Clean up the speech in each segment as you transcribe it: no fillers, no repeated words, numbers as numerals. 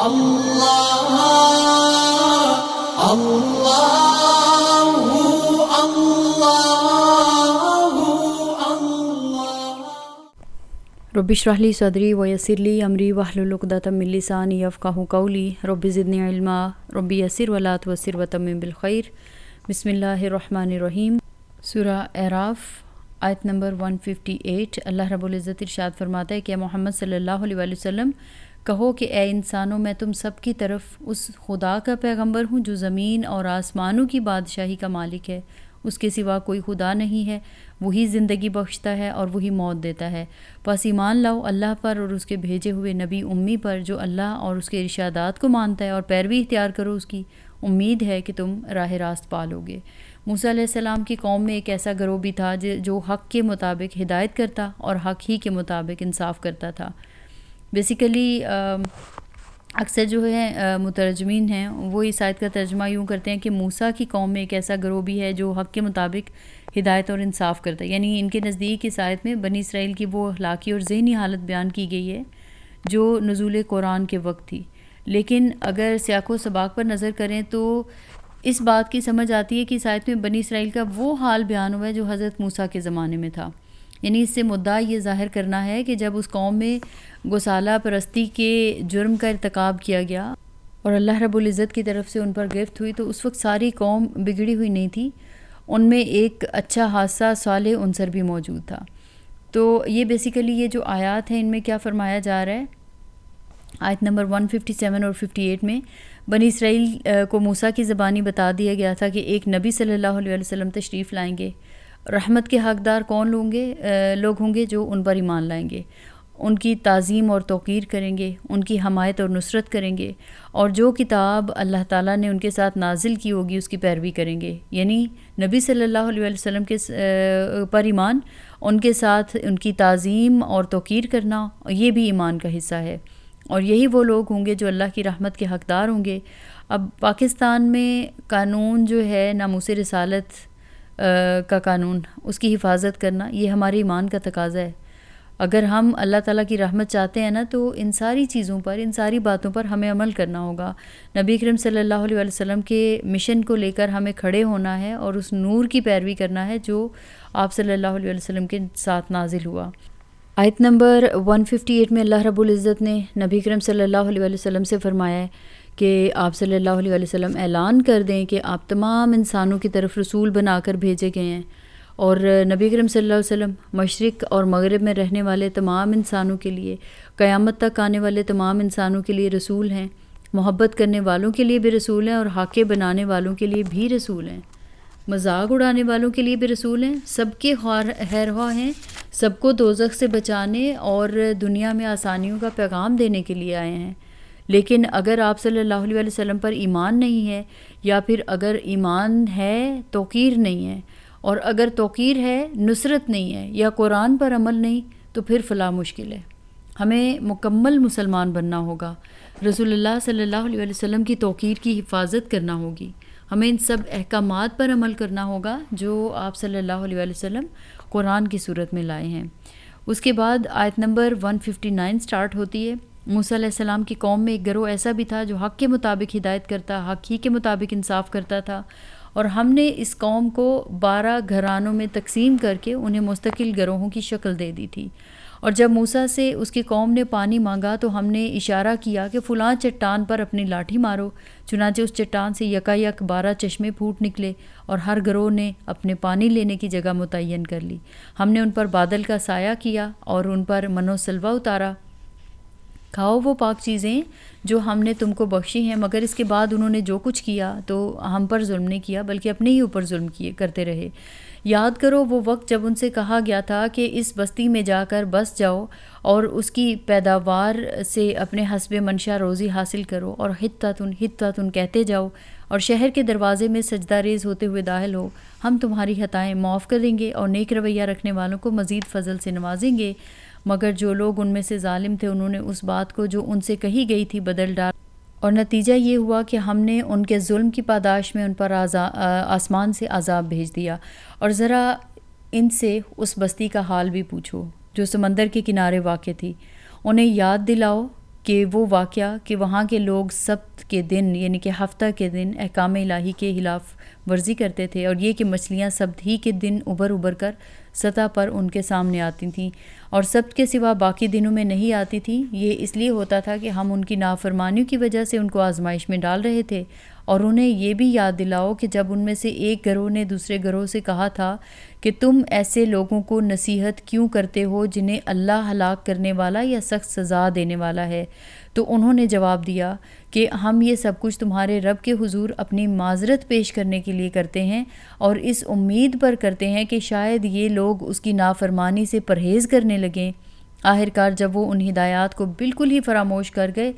اللہ اللہ اللہ۔ رب اشرح لی صدری ویسر لی امری واحلل عقدۃ من لسانی یفقہوا قولی رب زدنی علما رب یسر ولا تعسر وتمم بالخیر۔ بسم اللہ الرحمن الرحیم۔ سورہ اعراف آیت نمبر 158۔ اللہ رب العزت ارشاد فرماتا ہے کہ محمد صلی اللہ علیہ وآلہ وسلم کہو کہ اے انسانوں، میں تم سب کی طرف اس خدا کا پیغمبر ہوں جو زمین اور آسمانوں کی بادشاہی کا مالک ہے، اس کے سوا کوئی خدا نہیں ہے، وہی زندگی بخشتا ہے اور وہی موت دیتا ہے۔ پس ایمان لاؤ اللہ پر اور اس کے بھیجے ہوئے نبی امی پر جو اللہ اور اس کے ارشادات کو مانتا ہے، اور پیروی اختیار کرو اس کی، امید ہے کہ تم راہ راست پالو گے۔ موسیٰ علیہ السلام کی قوم میں ایک ایسا گروہ بھی تھا جو حق کے مطابق ہدایت کرتا اور حق ہی کے مطابق انصاف کرتا تھا۔ بیسیکلی اکثر جو ہے مترجمین ہیں وہ اس آیت کا ترجمہ یوں کرتے ہیں کہ موسیٰ کی قوم میں ایک ایسا گروہ بھی ہے جو حق کے مطابق ہدایت اور انصاف کرتا ہے، یعنی ان کے نزدیک اس آیت میں بنی اسرائیل کی وہ اخلاقی اور ذہنی حالت بیان کی گئی ہے جو نزول قرآن کے وقت تھی۔ لیکن اگر سیاق و سباق پر نظر کریں تو اس بات کی سمجھ آتی ہے کہ اس آیت میں بنی اسرائیل کا وہ حال بیان ہوا ہے جو حضرت موسیٰ کے زمانے میں تھا۔ یعنی اس سے مدعا یہ ظاہر کرنا ہے کہ جب اس قوم میں گوسالہ پرستی کے جرم کا ارتکاب کیا گیا اور اللہ رب العزت کی طرف سے ان پر گرفت ہوئی تو اس وقت ساری قوم بگڑی ہوئی نہیں تھی، ان میں ایک اچھا خاصا صالح عنصر بھی موجود تھا۔ تو یہ بیسیکلی یہ جو آیات ہیں ان میں کیا فرمایا جا رہا ہے، آیت نمبر 157 اور 58 میں بنی اسرائیل کو موسیٰ کی زبانی بتا دیا گیا تھا کہ ایک نبی صلی اللہ علیہ وسلم تشریف لائیں گے، رحمت کے حقدار کون لوگ ہوں گے جو ان پر ایمان لائیں گے، ان کی تعظیم اور توقیر کریں گے، ان کی حمایت اور نصرت کریں گے، اور جو کتاب اللہ تعالیٰ نے ان کے ساتھ نازل کی ہوگی اس کی پیروی کریں گے۔ یعنی نبی صلی اللہ علیہ وسلم کے پر ایمان، ان کے ساتھ ان کی تعظیم اور توقیر کرنا، یہ بھی ایمان کا حصہ ہے، اور یہی وہ لوگ ہوں گے جو اللہ کی رحمت کے حقدار ہوں گے۔ اب پاکستان میں قانون جو ہے ناموس رسالت کا قانون، اس کی حفاظت کرنا، یہ ہمارے ایمان کا تقاضا ہے۔ اگر ہم اللہ تعالیٰ کی رحمت چاہتے ہیں نا تو ان ساری چیزوں پر، ان ساری باتوں پر ہمیں عمل کرنا ہوگا۔ نبی کریم صلی اللہ علیہ وسلم کے مشن کو لے کر ہمیں کھڑے ہونا ہے اور اس نور کی پیروی کرنا ہے جو آپ صلی اللہ علیہ وسلم کے ساتھ نازل ہوا۔ آیت نمبر 158 میں اللہ رب العزت نے نبی کریم صلی اللہ علیہ وسلم سے فرمایا ہے کہ آپ صلی اللہ علیہ وسلم اعلان کر دیں کہ آپ تمام انسانوں کی طرف رسول بنا کر بھیجے گئے ہیں، اور نبی کریم صلی اللہ علیہ وسلم مشرق اور مغرب میں رہنے والے تمام انسانوں کے لیے، قیامت تک آنے والے تمام انسانوں کے لیے رسول ہیں، محبت کرنے والوں کے لیے بھی رسول ہیں اور حاکے بنانے والوں کے لیے بھی رسول ہیں، مذاق اڑانے والوں کے لیے بھی رسول ہیں، سب کے خیر خواہ ہیں، سب کو دوزخ سے بچانے اور دنیا میں آسانیوں کا پیغام دینے کے لیے آئے ہیں۔ لیکن اگر آپ صلی اللہ علیہ وسلم پر ایمان نہیں ہے، یا پھر اگر ایمان ہے توقیر نہیں ہے، اور اگر توقیر ہے نصرت نہیں ہے، یا قرآن پر عمل نہیں، تو پھر فلاح مشکل ہے۔ ہمیں مکمل مسلمان بننا ہوگا، رسول اللہ صلی اللہ علیہ وسلم کی توقیر کی حفاظت کرنا ہوگی، ہمیں ان سب احکامات پر عمل کرنا ہوگا جو آپ صلی اللہ علیہ وسلم قرآن کی صورت میں لائے ہیں۔ اس کے بعد آیت نمبر 159 سٹارٹ ہوتی ہے۔ موسیٰ علیہ السلام کی قوم میں ایک گروہ ایسا بھی تھا جو حق کے مطابق ہدایت کرتا، حق ہی کے مطابق انصاف کرتا تھا، اور ہم نے اس قوم کو 12 گھرانوں میں تقسیم کر کے انہیں مستقل گروہوں کی شکل دے دی تھی۔ اور جب موسیٰ سے اس کی قوم نے پانی مانگا تو ہم نے اشارہ کیا کہ فلاں چٹان پر اپنی لاٹھی مارو، چنانچہ اس چٹان سے یکایک 12 چشمے پھوٹ نکلے، اور ہر گروہ نے اپنے پانی لینے کی جگہ متعین کر لی۔ ہم نے ان پر بادل کا سایہ کیا اور ان پر من و سلوہ اتارا، کھاؤ وہ پاک چیزیں جو ہم نے تم کو بخشی ہیں، مگر اس کے بعد انہوں نے جو کچھ کیا تو ہم پر ظلم نہیں کیا بلکہ اپنے ہی اوپر ظلم کرتے رہے۔ یاد کرو وہ وقت جب ان سے کہا گیا تھا کہ اس بستی میں جا کر بس جاؤ اور اس کی پیداوار سے اپنے حسب منشا روزی حاصل کرو، اور حطتن کہتے جاؤ، اور شہر کے دروازے میں سجدہ ریز ہوتے ہوئے داخل ہو، ہم تمہاری خطائیں معاف کر دیں گے اور نیک رویہ رکھنے والوں کو مزید فضل سے نوازیں گے۔ مگر جو لوگ ان میں سے ظالم تھے انہوں نے اس بات کو جو ان سے کہی گئی تھی بدل ڈالا، اور نتیجہ یہ ہوا کہ ہم نے ان کے ظلم کی پاداش میں ان پر آسمان سے عذاب بھیج دیا۔ اور ذرا ان سے اس بستی کا حال بھی پوچھو جو سمندر کے کنارے واقع تھی، انہیں یاد دلاؤ کہ وہ واقعہ کہ وہاں کے لوگ سبت کے دن یعنی کہ ہفتہ کے دن احکام الہی کے خلاف ورزی کرتے تھے، اور یہ کہ مچھلیاں سبت ہی کے دن ابھر کر سطح پر ان کے سامنے آتی تھیں اور سبت کے سوا باقی دنوں میں نہیں آتی تھیں۔ یہ اس لیے ہوتا تھا کہ ہم ان کی نافرمانیوں کی وجہ سے ان کو آزمائش میں ڈال رہے تھے، اور انہیں یہ بھی یاد دلاؤ کہ جب ان میں سے ایک گروہ نے دوسرے گروہ سے کہا تھا کہ تم ایسے لوگوں کو نصیحت کیوں کرتے ہو جنہیں اللہ ہلاک کرنے والا یا سخت سزا دینے والا ہے، تو انہوں نے جواب دیا کہ ہم یہ سب کچھ تمہارے رب کے حضور اپنی معذرت پیش کرنے کے لیے کرتے ہیں، اور اس امید پر کرتے ہیں کہ شاید یہ لوگ اس کی نافرمانی سے پرہیز کرنے لگیں۔ آخرکار جب وہ ان ہدایات کو بالکل ہی فراموش کر گئے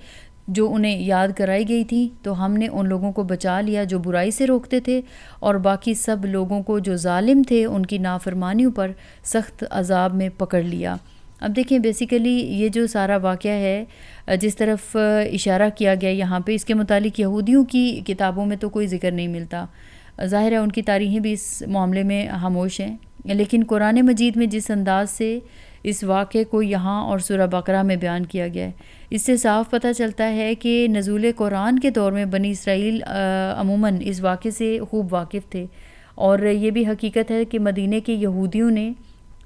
جو انہیں یاد کرائی گئی تھی، تو ہم نے ان لوگوں کو بچا لیا جو برائی سے روکتے تھے، اور باقی سب لوگوں کو جو ظالم تھے ان کی نافرمانیوں پر سخت عذاب میں پکڑ لیا۔ اب دیکھیں بیسیکلی یہ جو سارا واقعہ ہے جس طرف اشارہ کیا گیا یہاں پہ، اس کے متعلق یہودیوں کی کتابوں میں تو کوئی ذکر نہیں ملتا، ظاہر ہے ان کی تاریخیں بھی اس معاملے میں خاموش ہیں، لیکن قرآن مجید میں جس انداز سے اس واقعے کو یہاں اور سورہ بقرہ میں بیان کیا گیا ہے، اس سے صاف پتہ چلتا ہے کہ نزول قرآن کے دور میں بنی اسرائیل عموماً اس واقعے سے خوب واقف تھے، اور یہ بھی حقیقت ہے کہ مدینہ کے یہودیوں نے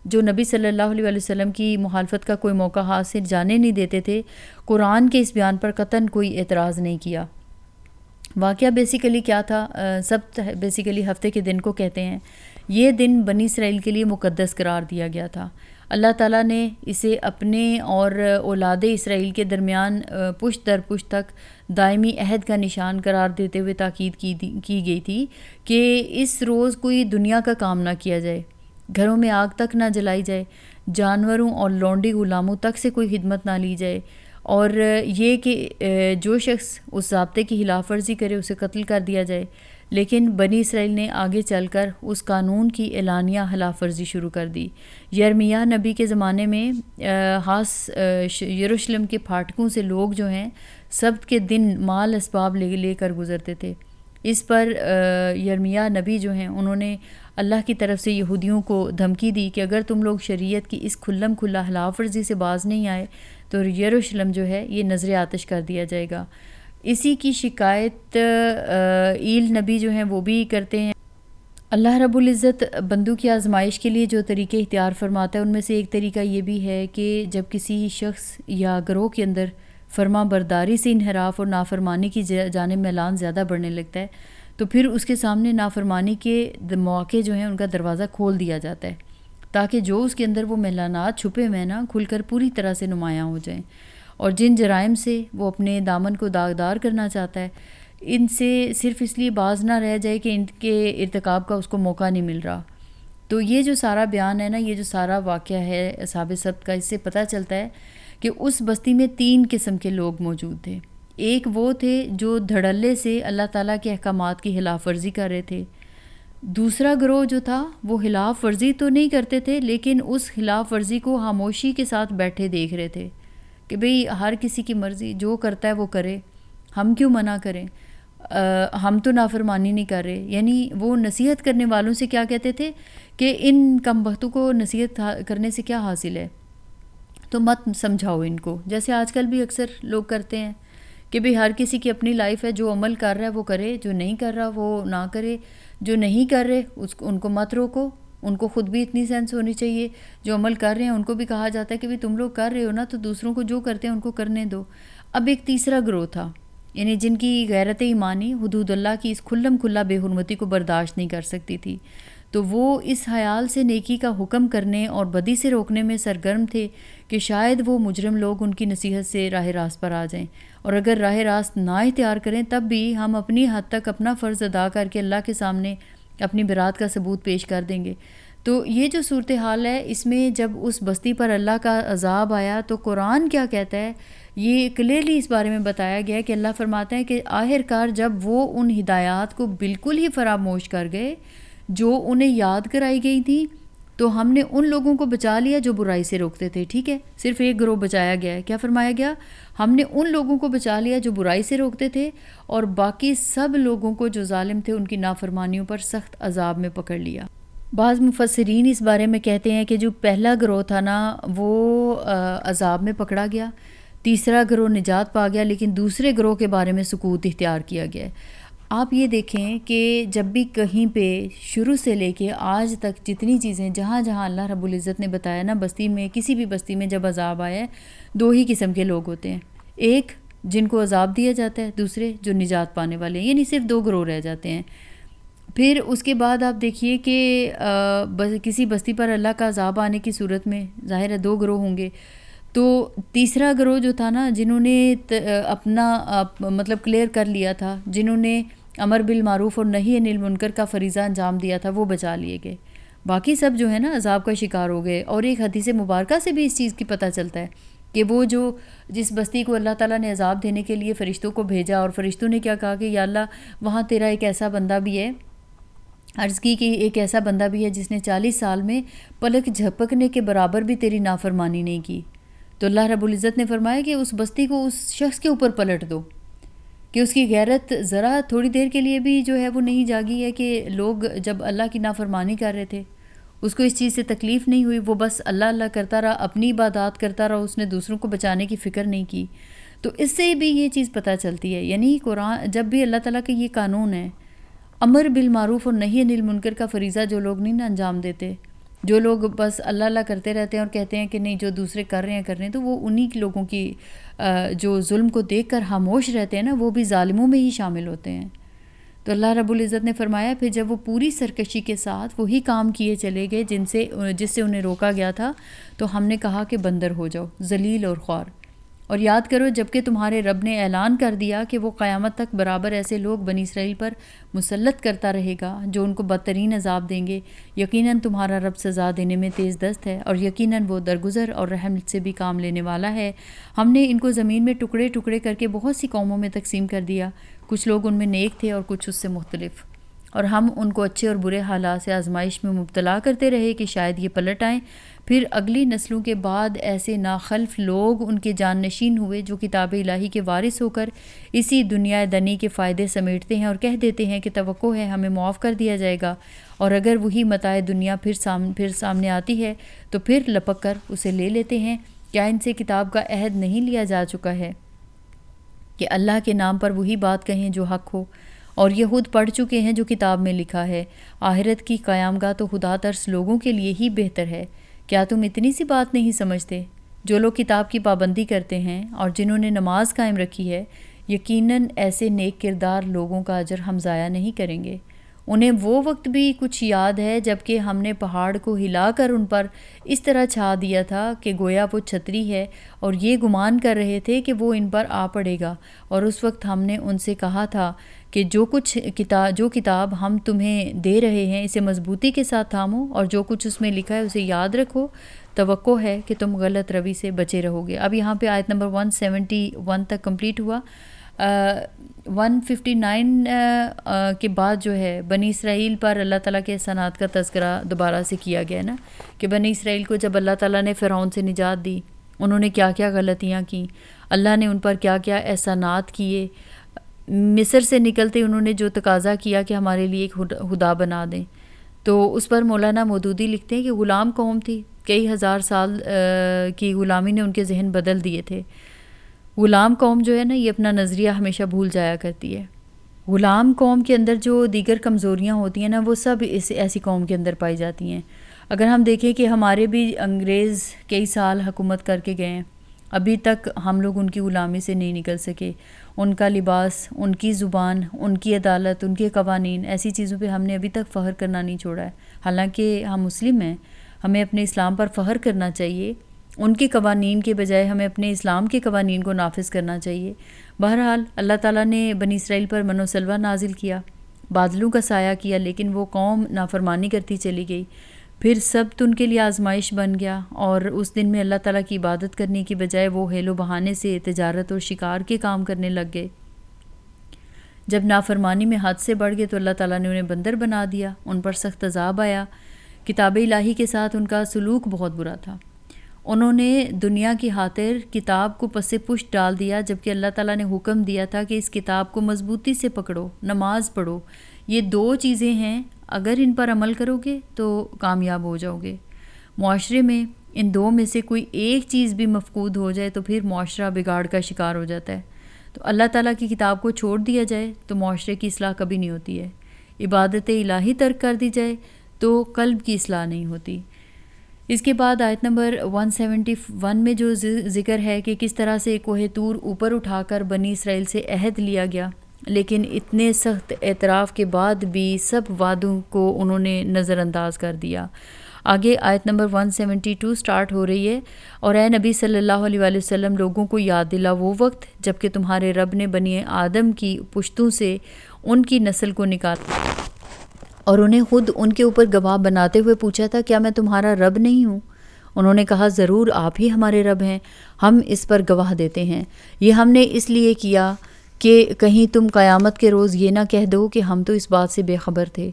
جو نبی صلی اللہ علیہ وسلم کی مخالفت کا کوئی موقع ہاتھ سے جانے نہیں دیتے تھے، قرآن کے اس بیان پر قطعاً کوئی اعتراض نہیں کیا۔ واقعہ بیسیکلی کیا تھا؟ سبت بیسیکلی ہفتے کے دن کو کہتے ہیں۔ یہ دن بنی اسرائیل کے لیے مقدس قرار دیا گیا تھا۔ اللہ تعالیٰ نے اسے اپنے اور اولاد اسرائیل کے درمیان پشت در پشت تک دائمی عہد کا نشان قرار دیتے ہوئے تاکید کی گئی تھی کہ اس روز کوئی دنیا کا کام نہ کیا جائے، گھروں میں آگ تک نہ جلائی جائے، جانوروں اور لونڈی غلاموں تک سے کوئی خدمت نہ لی جائے، اور یہ کہ جو شخص اس ضابطے کی خلاف ورزی کرے اسے قتل کر دیا جائے۔ لیکن بنی اسرائیل نے آگے چل کر اس قانون کی اعلانیہ خلاف ورزی شروع کر دی۔ یرمیہ نبی کے زمانے میں خاص یروشلم کے پھاٹکوں سے لوگ جو ہیں سبت کے دن مال اسباب لے کر گزرتے تھے۔ اس پر یرمیہ نبی جو ہیں انہوں نے اللہ کی طرف سے یہودیوں کو دھمکی دی کہ اگر تم لوگ شریعت کی اس کھلم کھلا خلاف ورزی سے باز نہیں آئے تو یروشلم جو ہے یہ نذر آتش کر دیا جائے گا۔ اسی کی شکایت ایل نبی جو ہیں وہ بھی کرتے ہیں۔ اللہ رب العزت بندوں کی آزمائش کے لیے جو طریقے اختیار فرماتا ہے ان میں سے ایک طریقہ یہ بھی ہے کہ جب کسی شخص یا گروہ کے اندر فرما برداری سے انحراف اور نافرمانی کی جانب میلان زیادہ بڑھنے لگتا ہے تو پھر اس کے سامنے نافرمانی کے مواقع جو ہیں ان کا دروازہ کھول دیا جاتا ہے تاکہ جو اس کے اندر وہ میلانات چھپے ہوئے نا کھل کر پوری طرح سے نمایاں ہو جائیں، اور جن جرائم سے وہ اپنے دامن کو داغدار کرنا چاہتا ہے ان سے صرف اس لیے باز نہ رہ جائے کہ ان کے ارتکاب کا اس کو موقع نہیں مل رہا۔ تو یہ جو سارا بیان ہے نا، یہ جو سارا واقعہ ہے اصحاب سبت کا، اس سے پتہ چلتا ہے کہ اس بستی میں 3 قسم کے لوگ موجود تھے۔ ایک وہ تھے جو دھڑلے سے اللہ تعالیٰ کے احکامات کی خلاف ورزی کر رہے تھے۔ دوسرا گروہ جو تھا وہ خلاف ورزی تو نہیں کرتے تھے لیکن اس خلاف ورزی کو خاموشی کے ساتھ بیٹھے دیکھ رہے تھے کہ بھئی ہر کسی کی مرضی، جو کرتا ہے وہ کرے، ہم کیوں منع کریں، ہم تو نافرمانی نہیں کر رہے۔ یعنی وہ نصیحت کرنے والوں سے کیا کہتے تھے کہ ان کم بختوں کو نصیحت کرنے سے کیا حاصل ہے، تو مت سمجھاؤ ان کو، جیسے آج کل بھی اکثر لوگ کرتے ہیں کہ بھئی ہر کسی کی اپنی لائف ہے، جو عمل کر رہا ہے وہ کرے، جو نہیں کر رہا وہ نہ کرے، جو نہیں کر رہے ان کو مت روکو، ان کو خود بھی اتنی سینس ہونی چاہیے، جو عمل کر رہے ہیں ان کو بھی کہا جاتا ہے کہ بھئی تم لوگ کر رہے ہو نا تو دوسروں کو جو کرتے ہیں ان کو کرنے دو۔ اب ایک تیسرا گروہ تھا، یعنی جن کی غیرت ایمانی حدود اللہ کی اس کھلم کھلا بے حرمتی کو برداشت نہیں کر سکتی تھی، تو وہ اس خیال سے نیکی کا حکم کرنے اور بدی سے روکنے میں سرگرم تھے کہ شاید وہ مجرم لوگ ان کی نصیحت سے راہ راست پر آ جائیں، اور اگر راہ راست نہ اختیار کریں تب بھی ہم اپنی حد تک اپنا فرض ادا کر کے اللہ کے سامنے اپنی برات کا ثبوت پیش کر دیں گے۔ تو یہ جو صورتحال ہے اس میں جب اس بستی پر اللہ کا عذاب آیا تو قرآن کیا کہتا ہے، یہ کلیئرلی اس بارے میں بتایا گیا ہے کہ اللہ فرماتا ہے کہ آخر کار جب وہ ان ہدایات کو بالکل ہی فراموش کر گئے جو انہیں یاد کرائی گئی تھی تو ہم نے ان لوگوں کو بچا لیا جو برائی سے روکتے تھے۔ ٹھیک ہے، صرف ایک گروہ بچایا گیا ہے، کیا فرمایا گیا؟ ہم نے ان لوگوں کو بچا لیا جو برائی سے روکتے تھے اور باقی سب لوگوں کو جو ظالم تھے ان کی نافرمانیوں پر سخت عذاب میں پکڑ لیا۔ بعض مفسرین اس بارے میں کہتے ہیں کہ جو پہلا گروہ تھا نا وہ عذاب میں پکڑا گیا، تیسرا گروہ نجات پا گیا، لیکن دوسرے گروہ کے بارے میں سکوت اختیار کیا گیا ہے۔ آپ یہ دیکھیں کہ جب بھی کہیں پہ شروع سے لے کے آج تک جتنی چیزیں جہاں جہاں اللہ رب العزت نے بتایا نا، بستی میں کسی بھی بستی میں جب عذاب آیا ہے 2 ہی قسم کے لوگ ہوتے ہیں، ایک جن کو عذاب دیا جاتا ہے، دوسرے جو نجات پانے والے ہیں، یعنی صرف 2 گروہ رہ جاتے ہیں۔ پھر اس کے بعد آپ دیکھیے کہ کسی بستی پر اللہ کا عذاب آنے کی صورت میں ظاہر ہے 2 گروہ ہوں گے، تو تیسرا گروہ جو تھا نا، جنہوں نے اپنا مطلب کلیئر کر لیا تھا، جنہوں نے امر بالمعروف اور نہی عن المنکر کا فریضہ انجام دیا تھا، وہ بچا لیے گئے۔ باقی سب جو ہے نا عذاب کا شکار ہو گئے۔ اور ایک حدیث مبارکہ سے بھی اس چیز کی پتہ چلتا ہے کہ وہ جس بستی کو اللہ تعالیٰ نے عذاب دینے کے لیے فرشتوں کو بھیجا، اور فرشتوں نے کیا کہا کہ یا اللہ وہاں تیرا ایک ایسا بندہ بھی ہے، عرض کی کہ ایک ایسا بندہ بھی ہے جس نے 40 سال میں پلک جھپکنے کے برابر بھی تیری نافرمانی نہیں کی۔ تو اللہ رب العزت نے فرمایا کہ اس بستی کو اس شخص کے اوپر پلٹ دو، کہ اس کی غیرت ذرا تھوڑی دیر کے لیے بھی جو ہے وہ نہیں جاگی ہے کہ لوگ جب اللہ کی نافرمانی کر رہے تھے اس کو اس چیز سے تکلیف نہیں ہوئی، وہ بس اللہ اللہ کرتا رہا، اپنی عبادات کرتا رہا، اس نے دوسروں کو بچانے کی فکر نہیں کی۔ تو اس سے بھی یہ چیز پتہ چلتی ہے، یعنی قرآن جب بھی اللہ تعالیٰ کا یہ قانون ہے، امر بالمعروف اور نہی عن المنکر کا فریضہ جو لوگ نہیں نا انجام دیتے، جو لوگ بس اللہ اللہ کرتے رہتے ہیں اور کہتے ہیں کہ نہیں جو دوسرے کر رہے ہیں، تو وہ انہی لوگوں کی جو ظلم کو دیکھ کر خاموش رہتے ہیں نا، وہ بھی ظالموں میں ہی شامل ہوتے ہیں۔ تو اللہ رب العزت نے فرمایا پھر جب وہ پوری سرکشی کے ساتھ وہی کام کیے چلے گئے جس سے انہیں روکا گیا تھا، تو ہم نے کہا کہ بندر ہو جاؤ، ذلیل اور خوار۔ اور یاد کرو جب کہ تمہارے رب نے اعلان کر دیا کہ وہ قیامت تک برابر ایسے لوگ بنی اسرائیل پر مسلط کرتا رہے گا جو ان کو بدترین عذاب دیں گے، یقیناً تمہارا رب سزا دینے میں تیز دست ہے، اور یقیناً وہ درگزر اور رحم سے بھی کام لینے والا ہے۔ ہم نے ان کو زمین میں ٹکڑے ٹکڑے کر کے بہت سی قوموں میں تقسیم کر دیا، کچھ لوگ ان میں نیک تھے اور کچھ اس سے مختلف، اور ہم ان کو اچھے اور برے حالات سے آزمائش میں مبتلا کرتے رہے کہ شاید یہ پلٹ آئیں۔ پھر اگلی نسلوں کے بعد ایسے ناخلف لوگ ان کے جان نشین ہوئے جو کتاب الہی کے وارث ہو کر اسی دنیا دنی کے فائدے سمیٹتے ہیں اور کہہ دیتے ہیں کہ توقع ہے ہمیں معاف کر دیا جائے گا، اور اگر وہی متاع دنیا پھر سامنے آتی ہے تو پھر لپک کر اسے لے لیتے ہیں۔ کیا ان سے کتاب کا عہد نہیں لیا جا چکا ہے کہ اللہ کے نام پر وہی بات کہیں جو حق ہو؟ اور یہ خود پڑھ چکے ہیں جو کتاب میں لکھا ہے، آخرت کی قیام گاہ تو خدا ترس لوگوں کے لیے ہی بہتر ہے۔ کیا تم اتنی سی بات نہیں سمجھتے؟ جو لوگ کتاب کی پابندی کرتے ہیں اور جنہوں نے نماز قائم رکھی ہے، یقیناً ایسے نیک کردار لوگوں کا اجر ہم ضائع نہیں کریں گے۔ انہیں وہ وقت بھی کچھ یاد ہے جب کہ ہم نے پہاڑ کو ہلا کر ان پر اس طرح چھا دیا تھا کہ گویا وہ چھتری ہے، اور یہ گمان کر رہے تھے کہ وہ ان پر آ پڑے گا، اور اس وقت ہم نے ان سے کہا تھا کہ جو کتاب ہم تمہیں دے رہے ہیں اسے مضبوطی کے ساتھ تھامو، اور جو کچھ اس میں لکھا ہے اسے یاد رکھو، توقع ہے کہ تم غلط روی سے بچے رہو گے۔ اب یہاں پہ آیت نمبر 171 تک کمپلیٹ ہوا۔ 159 کے بعد جو ہے بنی اسرائیل پر اللہ تعالیٰ کے احسانات کا تذکرہ دوبارہ سے کیا گیا نا، کہ بنی اسرائیل کو جب اللہ تعالیٰ نے فرعون سے نجات دی، انہوں نے کیا کیا غلطیاں کیں، اللہ نے ان پر کیا کیا احسانات کیے۔ مصر سے نکلتے انہوں نے جو تقاضا کیا کہ ہمارے لیے ایک خدا بنا دیں، تو اس پر مولانا مودودی لکھتے ہیں کہ غلام قوم تھی، کئی ہزار سال کی غلامی نے ان کے ذہن بدل دیے تھے۔ غلام قوم جو ہے نا، یہ اپنا نظریہ ہمیشہ بھول جایا کرتی ہے۔ غلام قوم کے اندر جو دیگر کمزوریاں ہوتی ہیں نا، وہ سب ایسی قوم کے اندر پائی جاتی ہیں۔ اگر ہم دیکھیں کہ ہمارے بھی انگریز کئی سال حکومت کر کے گئے ہیں، ابھی تک ہم لوگ ان کی غلامی سے نہیں نکل سکے۔ ان کا لباس، ان کی زبان، ان کی عدالت، ان کے قوانین، ایسی چیزوں پہ ہم نے ابھی تک فخر کرنا نہیں چھوڑا ہے۔ حالانکہ ہم مسلم ہیں، ہمیں اپنے اسلام پر فخر کرنا چاہیے، ان کے قوانین کے بجائے ہمیں اپنے اسلام کے قوانین کو نافذ کرنا چاہیے۔ بہرحال اللہ تعالیٰ نے بنی اسرائیل پر من و سلوہ نازل کیا، بادلوں کا سایہ کیا، لیکن وہ قوم نافرمانی کرتی چلی گئی۔ پھر سبت ان کے لیے آزمائش بن گیا، اور اس دن میں اللہ تعالیٰ کی عبادت کرنے کی بجائے وہ حیل و بہانے سے تجارت اور شکار کے کام کرنے لگ گئے۔ جب نافرمانی میں حد سے بڑھ گئے تو اللہ تعالیٰ نے انہیں بندر بنا دیا، ان پر سخت عذاب آیا۔ کتاب الہی کے ساتھ ان کا سلوک بہت برا تھا، انہوں نے دنیا کی خاطر کتاب کو پس پشت ڈال دیا، جبکہ اللہ تعالیٰ نے حکم دیا تھا کہ اس کتاب کو مضبوطی سے پکڑو، نماز پڑھو۔ یہ 2 چیزیں ہیں، اگر ان پر عمل کرو گے تو کامیاب ہو جاؤ گے۔ معاشرے میں ان دو میں سے کوئی ایک چیز بھی مفقود ہو جائے تو پھر معاشرہ بگاڑ کا شکار ہو جاتا ہے. تو اللہ تعالیٰ کی کتاب کو چھوڑ دیا جائے تو معاشرے کی اصلاح کبھی نہیں ہوتی ہے. عبادت الہی ترک کر دی جائے تو قلب کی اصلاح نہیں ہوتی. اس کے بعد آیت نمبر 171 میں جو ذکر ہے کہ کس طرح سے کوہ طور اوپر اٹھا کر بنی اسرائیل سے عہد لیا گیا، لیکن اتنے سخت اعتراف کے بعد بھی سب وعدوں کو انہوں نے نظر انداز کر دیا. آگے آیت نمبر 172 سٹارٹ ہو رہی ہے، اور اے نبی صلی اللہ علیہ وآلہ وسلم لوگوں کو یاد دلا وہ وقت جب کہ تمہارے رب نے بنی آدم کی پشتوں سے ان کی نسل کو نکالا اور انہیں خود ان کے اوپر گواہ بناتے ہوئے پوچھا تھا کیا میں تمہارا رب نہیں ہوں؟ انہوں نے کہا ضرور آپ ہی ہمارے رب ہیں، ہم اس پر گواہ دیتے ہیں. یہ ہم نے اس لیے کیا کہ کہیں تم قیامت کے روز یہ نہ کہہ دو کہ ہم تو اس بات سے بے خبر تھے،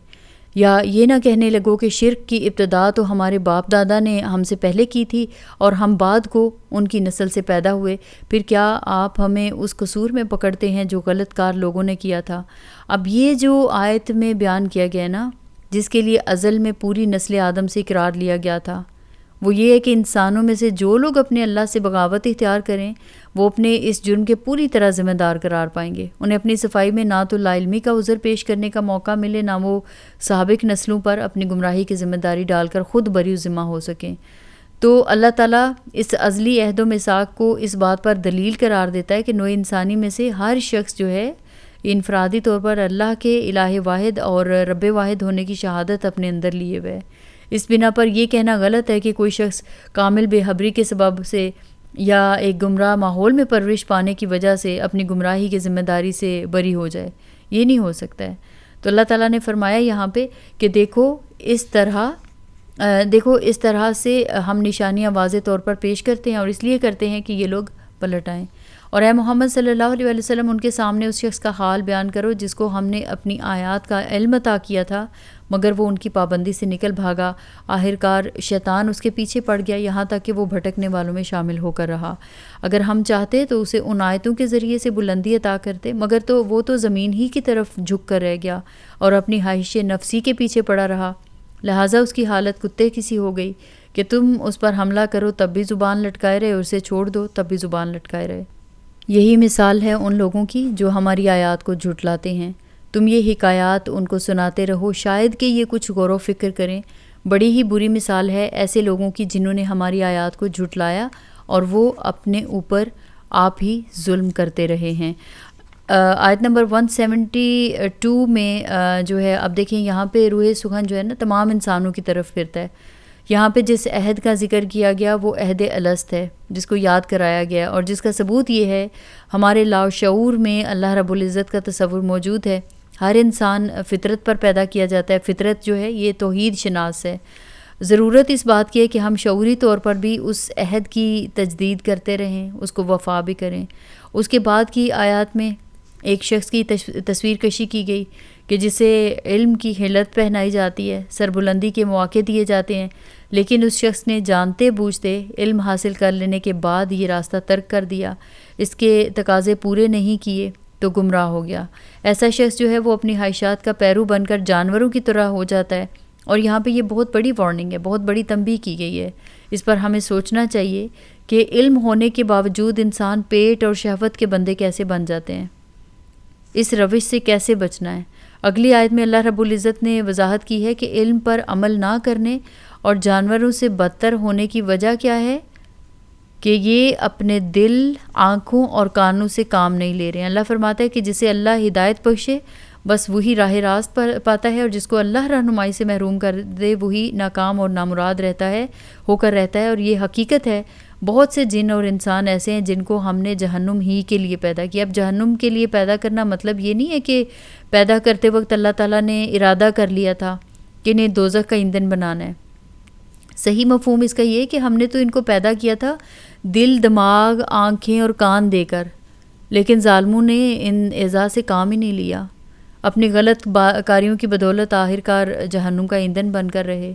یا یہ نہ کہنے لگو کہ شرک کی ابتدا تو ہمارے باپ دادا نے ہم سے پہلے کی تھی اور ہم بعد کو ان کی نسل سے پیدا ہوئے، پھر کیا آپ ہمیں اس قصور میں پکڑتے ہیں جو غلط کار لوگوں نے کیا تھا. اب یہ جو آیت میں بیان کیا گیا نا، جس کے لیے ازل میں پوری نسل آدم سے اقرار لیا گیا تھا، وہ یہ ہے کہ انسانوں میں سے جو لوگ اپنے اللہ سے بغاوت اختیار کریں وہ اپنے اس جرم کے پوری طرح ذمہ دار قرار پائیں گے. انہیں اپنی صفائی میں نہ تو لا علمی کا عذر پیش کرنے کا موقع ملے، نہ وہ سابق نسلوں پر اپنی گمراہی کی ذمہ داری ڈال کر خود بری ذمہ ہو سکیں. تو اللہ تعالیٰ اس ازلی عہد و میثاق کو اس بات پر دلیل قرار دیتا ہے کہ نوع انسانی میں سے ہر شخص جو ہے انفرادی طور پر اللہ کے الہ واحد اور رب واحد ہونے کی شہادت اپنے اندر لیے ہوئے ہے. اس بنا پر یہ کہنا غلط ہے کہ کوئی شخص کامل بے خبری کے سبب سے یا ایک گمراہ ماحول میں پرورش پانے کی وجہ سے اپنی گمراہی کی ذمہ داری سے بری ہو جائے. یہ نہیں ہو سکتا ہے. تو اللہ تعالیٰ نے فرمایا یہاں پہ کہ دیکھو اس طرح سے ہم نشانیاں واضح طور پر پیش کرتے ہیں اور اس لیے کرتے ہیں کہ یہ لوگ پلٹ آئیں. اور اے محمد صلی اللہ علیہ وآلہ وسلم ان کے سامنے اس شخص کا حال بیان کرو جس کو ہم نے اپنی آیات کا علم عطا کیا تھا مگر وہ ان کی پابندی سے نکل بھاگا. آخرکار شیطان اس کے پیچھے پڑ گیا یہاں تک کہ وہ بھٹکنے والوں میں شامل ہو کر رہا. اگر ہم چاہتے تو اسے ان آیتوں کے ذریعے سے بلندی عطا کرتے مگر وہ تو زمین ہی کی طرف جھک کر رہ گیا اور اپنی خواہش نفسی کے پیچھے پڑا رہا. لہٰذا اس کی حالت کتے کسی ہو گئی کہ تم اس پر حملہ کرو تب بھی زبان لٹکائے رہے اور اسے چھوڑ دو تب بھی زبان لٹکائے رہے. یہی مثال ہے ان لوگوں کی جو ہماری آیات کو جھٹلاتے ہیں. تم یہ حکایات ان کو سناتے رہو شاید کہ یہ کچھ غور و فکر کریں. بڑی ہی بری مثال ہے ایسے لوگوں کی جنہوں نے ہماری آیات کو جھٹلایا اور وہ اپنے اوپر آپ ہی ظلم کرتے رہے ہیں. آیت نمبر 172 میں جو ہے اب دیکھیں یہاں پہ روح سخن جو ہے نا تمام انسانوں کی طرف پھرتا ہے. یہاں پہ جس عہد کا ذکر کیا گیا وہ عہد الست ہے جس کو یاد کرایا گیا اور جس کا ثبوت یہ ہے ہمارے لاشعور میں اللہ رب العزت کا تصور موجود ہے. ہر انسان فطرت پر پیدا کیا جاتا ہے. فطرت جو ہے یہ توحید شناس ہے. ضرورت اس بات کی ہے کہ ہم شعوری طور پر بھی اس عہد کی تجدید کرتے رہیں اس کو وفا بھی کریں. اس کے بعد کی آیات میں ایک شخص کی تصویر کشی کی گئی کہ جسے علم کی حلت پہنائی جاتی ہے سربلندی کے مواقع دیے جاتے ہیں لیکن اس شخص نے جانتے بوجھتے علم حاصل کر لینے کے بعد یہ راستہ ترک کر دیا اس کے تقاضے پورے نہیں کیے تو گمراہ ہو گیا. ایسا شخص جو ہے وہ اپنی خواہشات کا پیرو بن کر جانوروں کی طرح ہو جاتا ہے. اور یہاں پہ یہ بہت بڑی وارننگ ہے بہت بڑی تنبیہ کی گئی ہے. اس پر ہمیں سوچنا چاہیے کہ علم ہونے کے باوجود انسان پیٹ اور شہوت کے بندے کیسے بن جاتے ہیں. اس روش سے کیسے بچنا ہے. اگلی آیت میں اللہ رب العزت نے وضاحت کی ہے کہ علم پر عمل نہ کرنے اور جانوروں سے بدتر ہونے کی وجہ کیا ہے کہ یہ اپنے دل آنکھوں اور کانوں سے کام نہیں لے رہے ہیں. اللہ فرماتا ہے کہ جسے اللہ ہدایت بخشے بس وہی راہ راست پر پاتا ہے اور جس کو اللہ رہنمائی سے محروم کر دے وہی ناکام اور نامراد ہو کر رہتا ہے. اور یہ حقیقت ہے بہت سے جن اور انسان ایسے ہیں جن کو ہم نے جہنم ہی کے لیے پیدا کیا. اب جہنم کے لیے پیدا کرنا مطلب یہ نہیں ہے کہ پیدا کرتے وقت اللہ تعالیٰ نے ارادہ کر لیا تھا کہ انہیں دوزخ کا ایندھن بنانا ہے. صحیح مفہوم اس کا یہ ہے کہ ہم نے تو ان کو پیدا کیا تھا دل دماغ آنکھیں اور کان دے کر لیکن ظالموں نے ان اعزاز سے کام ہی نہیں لیا. اپنی غلط کاریوں کی بدولت آخرکار جہنم کا ایندھن بن کر رہے.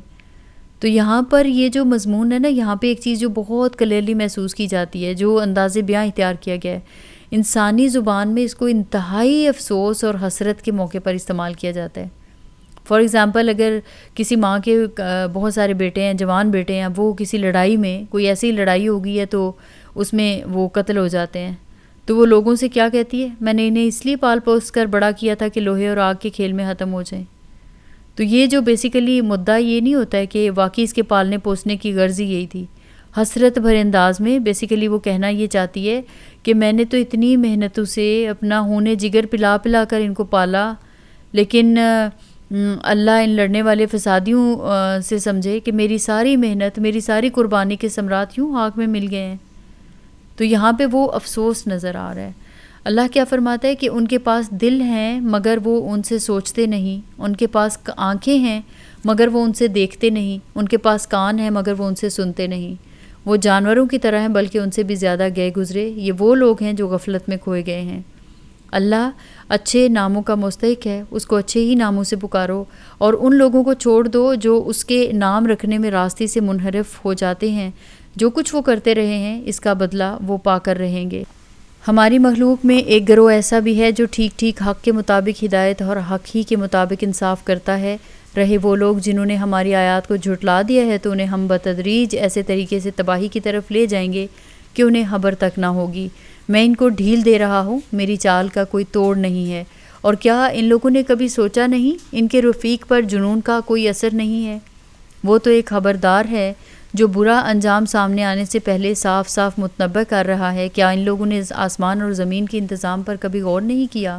تو یہاں پر یہ جو مضمون ہے نا یہاں پہ ایک چیز جو بہت کلیئرلی محسوس کی جاتی ہے جو انداز بیاں اختیار کیا گیا ہے انسانی زبان میں اس کو انتہائی افسوس اور حسرت کے موقع پر استعمال کیا جاتا ہے. فار ایگزامپل اگر کسی ماں کے بہت سارے بیٹے ہیں، جوان بیٹے ہیں، وہ کسی لڑائی میں، کوئی ایسی لڑائی ہوگی ہے تو اس میں وہ قتل ہو جاتے ہیں، تو وہ لوگوں سے کیا کہتی ہے، میں نے انہیں اس لیے پال پوس کر بڑا کیا تھا کہ لوہے اور آگ کے کھیل میں ختم ہو جائیں. تو یہ جو بیسیکلی مدعا یہ نہیں ہوتا ہے کہ واقعی اس کے پالنے پوسنے کی غرض ہی یہی تھی. حسرت بھرے انداز میں بیسیکلی وہ کہنا یہ چاہتی ہے کہ میں نے تو اتنی محنتوں سے اپنا خون جگر پلا پلا کر ان کو پالا، لیکن اللہ ان لڑنے والے فسادیوں سے سمجھے کہ میری ساری محنت، میری ساری قربانی کے ثمرات یوں آگ میں مل گئے ہیں. تو یہاں پہ وہ افسوس نظر آ رہا ہے. اللہ کیا فرماتا ہے کہ ان کے پاس دل ہیں مگر وہ ان سے سوچتے نہیں، ان کے پاس آنکھیں ہیں مگر وہ ان سے دیکھتے نہیں، ان کے پاس کان ہیں مگر وہ ان سے سنتے نہیں. وہ جانوروں کی طرح ہیں بلکہ ان سے بھی زیادہ گئے گزرے. یہ وہ لوگ ہیں جو غفلت میں کھوئے گئے ہیں. اللہ اچھے ناموں کا مستحق ہے، اس کو اچھے ہی ناموں سے پکارو، اور ان لوگوں کو چھوڑ دو جو اس کے نام رکھنے میں راستے سے منحرف ہو جاتے ہیں. جو کچھ وہ کرتے رہے ہیں اس کا بدلہ وہ پا کر رہیں گے. ہماری مخلوق میں ایک گروہ ایسا بھی ہے جو ٹھیک ٹھیک حق کے مطابق ہدایت اور حق ہی کے مطابق انصاف کرتا ہے. رہے وہ لوگ جنہوں نے ہماری آیات کو جھٹلا دیا ہے تو انہیں ہم بتدریج ایسے طریقے سے تباہی کی طرف لے جائیں گے کہ انہیں خبر تک نہ ہوگی. میں ان کو ڈھیل دے رہا ہوں، میری چال کا کوئی توڑ نہیں ہے. اور کیا ان لوگوں نے کبھی سوچا نہیں ان کے رفیق پر جنون کا کوئی اثر نہیں ہے؟ وہ تو ایک خبردار ہے جو برا انجام سامنے آنے سے پہلے صاف صاف متنبع کر رہا ہے. کیا ان لوگوں نے آسمان اور زمین کے انتظام پر کبھی غور نہیں کیا،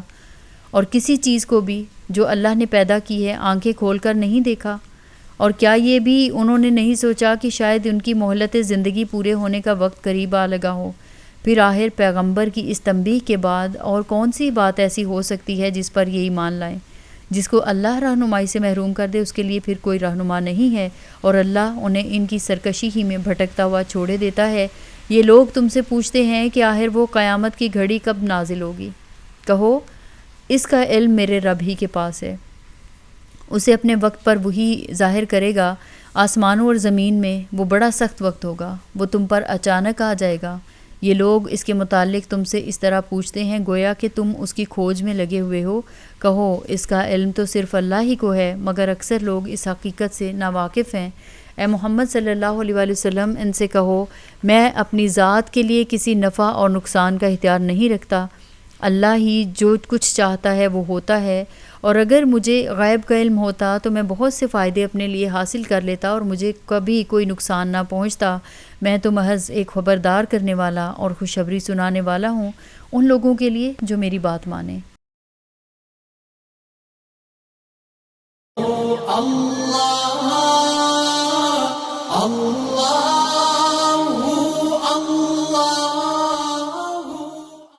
اور کسی چیز کو بھی جو اللہ نے پیدا کی ہے آنکھیں کھول کر نہیں دیکھا؟ اور کیا یہ بھی انہوں نے نہیں سوچا کہ شاید ان کی مہلت زندگی پورے ہونے کا وقت قریب آ لگا ہو؟ پھر آخر پیغمبر کی اس تنبیہ کے بعد اور کون سی بات ایسی ہو سکتی ہے جس پر یہ ایمان لائیں؟ جس کو اللہ رہنمائی سے محروم کر دے اس کے لیے پھر کوئی رہنما نہیں ہے، اور اللہ انہیں ان کی سرکشی ہی میں بھٹکتا ہوا چھوڑے دیتا ہے. یہ لوگ تم سے پوچھتے ہیں کہ آخر وہ قیامت کی گھڑی کب نازل ہوگی؟ کہو اس کا علم میرے رب ہی کے پاس ہے، اسے اپنے وقت پر وہی ظاہر کرے گا. آسمانوں اور زمین میں وہ بڑا سخت وقت ہوگا، وہ تم پر اچانک آ جائے گا. یہ لوگ اس کے متعلق تم سے اس طرح پوچھتے ہیں گویا کہ تم اس کی کھوج میں لگے ہوئے ہو. کہو اس کا علم تو صرف اللہ ہی کو ہے، مگر اکثر لوگ اس حقیقت سے ناواقف ہیں. اے محمد صلی اللہ علیہ وآلہ وسلم ان سے کہو میں اپنی ذات کے لیے کسی نفع اور نقصان کا اختیار نہیں رکھتا. اللہ ہی جو کچھ چاہتا ہے وہ ہوتا ہے، اور اگر مجھے غیب کا علم ہوتا تو میں بہت سے فائدے اپنے لیے حاصل کر لیتا اور مجھے کبھی کوئی نقصان نہ پہنچتا. میں تو محض ایک خبردار کرنے والا اور خوشخبری سنانے والا ہوں ان لوگوں کے لیے جو میری بات مانیں. اللہ